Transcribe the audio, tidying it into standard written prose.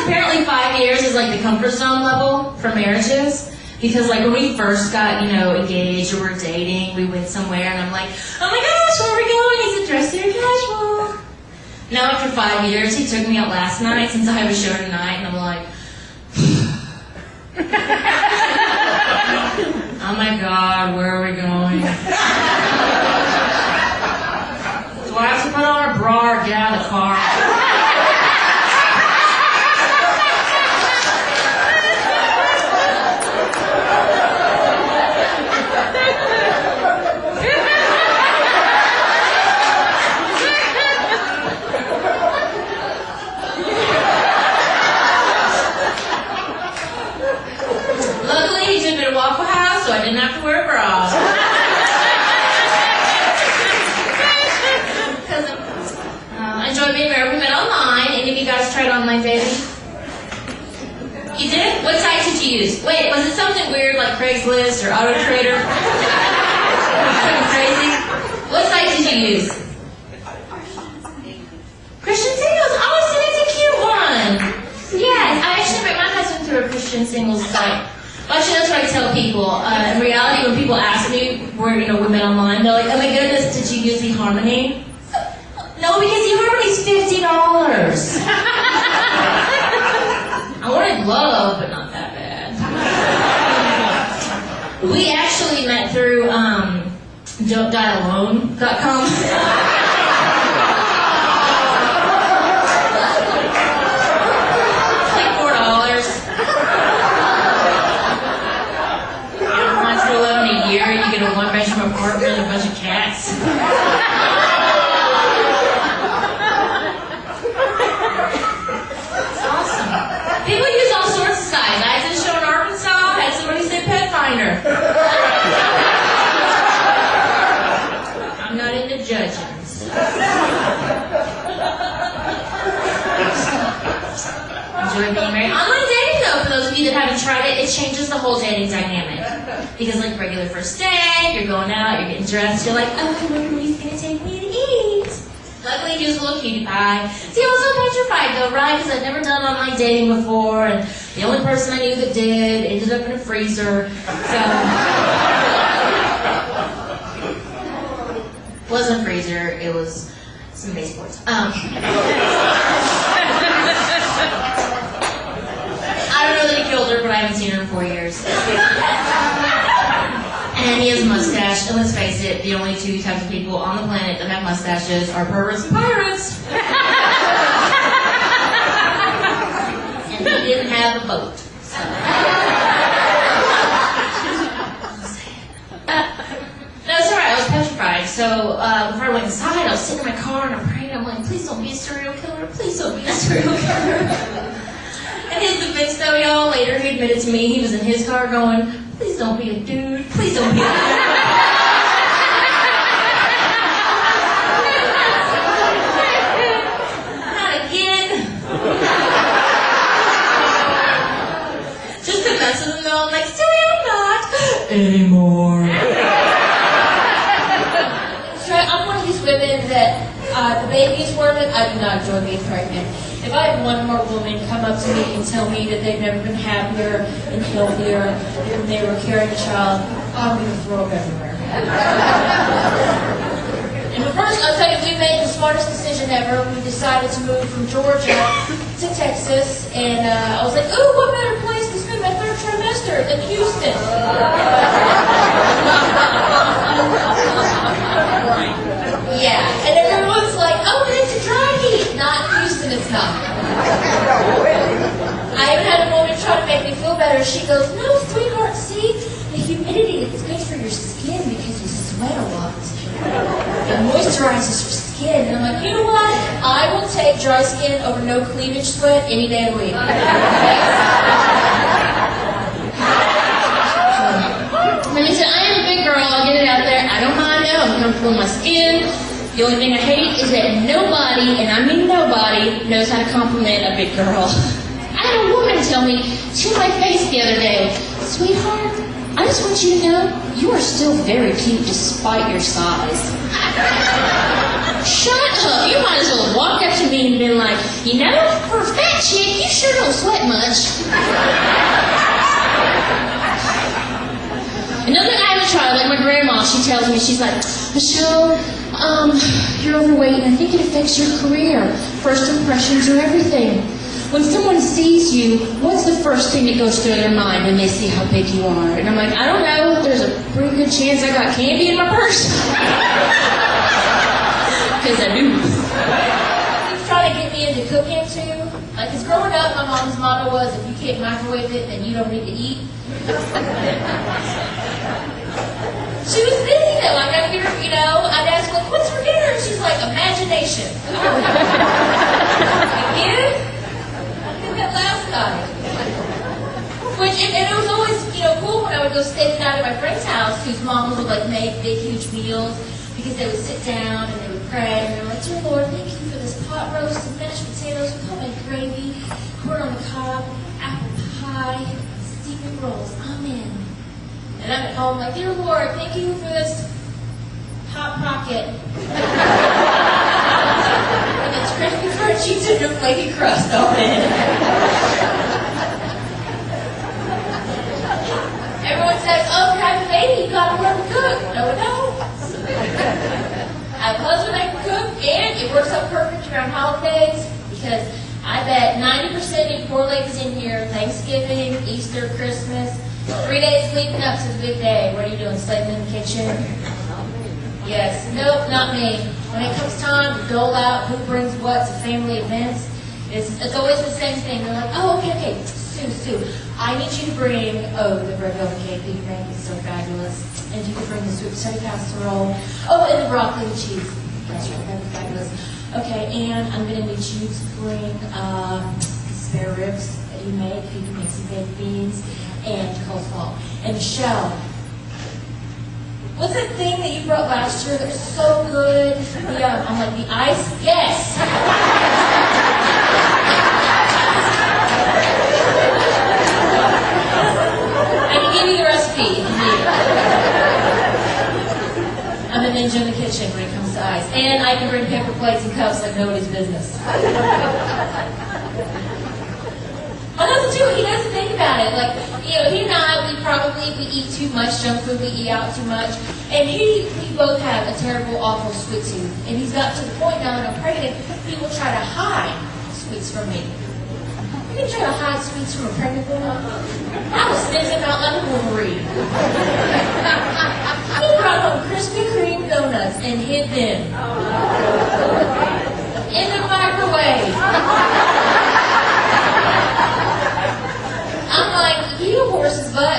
apparently 5 years is like the comfort zone level for marriages. Because like when we first got, engaged or were dating, we went somewhere and I'm like, oh my gosh, where are we going? He said, dress very casual. Now after 5 years, he took me out last night since I have a show tonight, and I'm like, oh my God, where are we going? Do I have to put on a bra or get out of the car? So I didn't have to wear a bra. I enjoyed being married. We met online. Any of you guys tried online dating? You did? What site did you use? Wait, was it something weird like Craigslist or Auto Trader? Something crazy? What site did you use? Christian Singles. Oh, so that's a cute one. Yes, I actually met my husband through a Christian Singles site. Actually, that's what I tell people. In reality, when people ask me where we met online, they're like, "Oh my goodness, did you use eHarmony?" No, because eHarmony's $50. I wanted love, but not that bad. We actually met through Don'tDieAlone.com. You get a one-bedroom apartment and a bunch of cats. It's awesome. People use all sorts of sites. I had this show in Arkansas. I had somebody say Pet Finder. I'm not into judging. Enjoy being married. Online dating, though, for those of you that haven't tried it, it changes the whole dating dynamic. Because like regular first date, you're going out, you're getting dressed, you're like, oh, where are you going to take me to eat? Luckily, he was a little cutie pie. See, I was so petrified though, right? Because I'd never done online dating before, and the only person I knew that did ended up in a freezer. So, it wasn't a freezer, it was some baseboards. I don't know that he killed her, but I haven't seen her in 4 years. And he has a mustache, and let's face it, the only two types of people on the planet that have mustaches are perverts and pirates. And he didn't have a boat. So. No, it's alright, I was petrified. So before I went inside, I was sitting in my car and I'm praying. I'm like, please don't be a serial killer. Please don't be a serial killer. In his defense, though, y'all, later he admitted to me he was in his car going, please don't be a dude. Please don't be a dude. Not again. Just to mess with him, though, I'm like, silly, I'm not anymore. So I'm one of these women that the baby's worth it. I do not enjoy being pregnant. If I had one more woman come up to me and tell me that they've never been happier and healthier when they were carrying a child, I'm going to throw up everywhere. And the first, I'll tell you, we made the smartest decision ever. We decided to move from Georgia to Texas, and I was like, ooh, what better place to spend my third trimester than Houston? Yeah, and everyone's like, oh, but it's a dry heat. Not Houston, it's not. I even had a woman try to make me feel better. She goes, no, sweetheart, see, the humidity is good for your skin because you sweat a lot. It moisturizes your skin. And I'm like, you know what? I will take dry skin over no cleavage sweat any day of the week. And he said, I am a big girl, I'll get it out there. I don't mind though, I'm comfortable in my skin. The only thing I hate is that nobody, and I mean nobody, knows how to compliment a big girl. I had a woman tell me to my face the other day, sweetheart, I just want you to know you are still very cute despite your size. Shut up. You might as well have walked up to me and been like, you know, for a fat chick, you sure don't tells me, she's like, Michelle, you're overweight and I think it affects your career. First impressions are everything. When someone sees you, what's the first thing that goes through their mind when they see how big you are? And I'm like, I don't know. There's a pretty good chance I got candy in my purse. Because I do. He's trying to get me into cooking too. Like, because growing up, my mom's motto was, if you can't microwave it, then you don't need to eat. She was busy though. I got to get her, I'd ask, like, what's for dinner? And she's like, imagination. Again? That last night. Which, and it was always, cool when I would go stay the night at my friend's house, whose moms would, like, make big, huge meals, because they would sit down and they would pray, and they were like, dear Lord, thank you for this pot roast and mashed potatoes with homemade gravy, corn on the cob, apple pie, steaming rolls. Amen. And I'm at home like, dear Lord, thank you for this Hot Pocket. And it's crispy curd cheese and a flaky crust on it. Everyone says, oh, you're having a baby, you gotta learn to cook. No, I don't. I have a husband that can cook, and it works out perfect around holidays, because I bet 90% of poor ladies in here, Thanksgiving, Easter, Christmas, 3 days leading up to the big day, what are you doing, slaving in the kitchen? Yes. Nope, not me. When it comes time to dole out who brings what to family events, it's always the same thing. They're like, oh, okay, Sue, I need you to bring, the red velvet cake that you make is so fabulous. And you can bring the sweet potato casserole. Oh, and the broccoli and cheese. That's right, that'd be fabulous. Okay, and I'm going to need you to bring spare ribs that you make. You can make some baked beans and coleslaw. And Michelle, what's that thing that you brought last year that was so good? I'm like, the ice? Yes! I can give you the recipe if you need it. I'm a ninja in the kitchen when it comes to ice. And I can bring paper plates and cups like nobody's business. Another too, he doesn't think about it. Like, he and I, we eat too much junk food, we eat out too much. And we both have a terrible, awful sweet tooth. And he's got to the point now that I'm pregnant, he will try to hide sweets from me. You can try to hide sweets from a pregnant woman. I will sniff him out like a Wolverine. He brought home Krispy Kreme donuts and hid them in the microwave. I'm like, you horse's butt.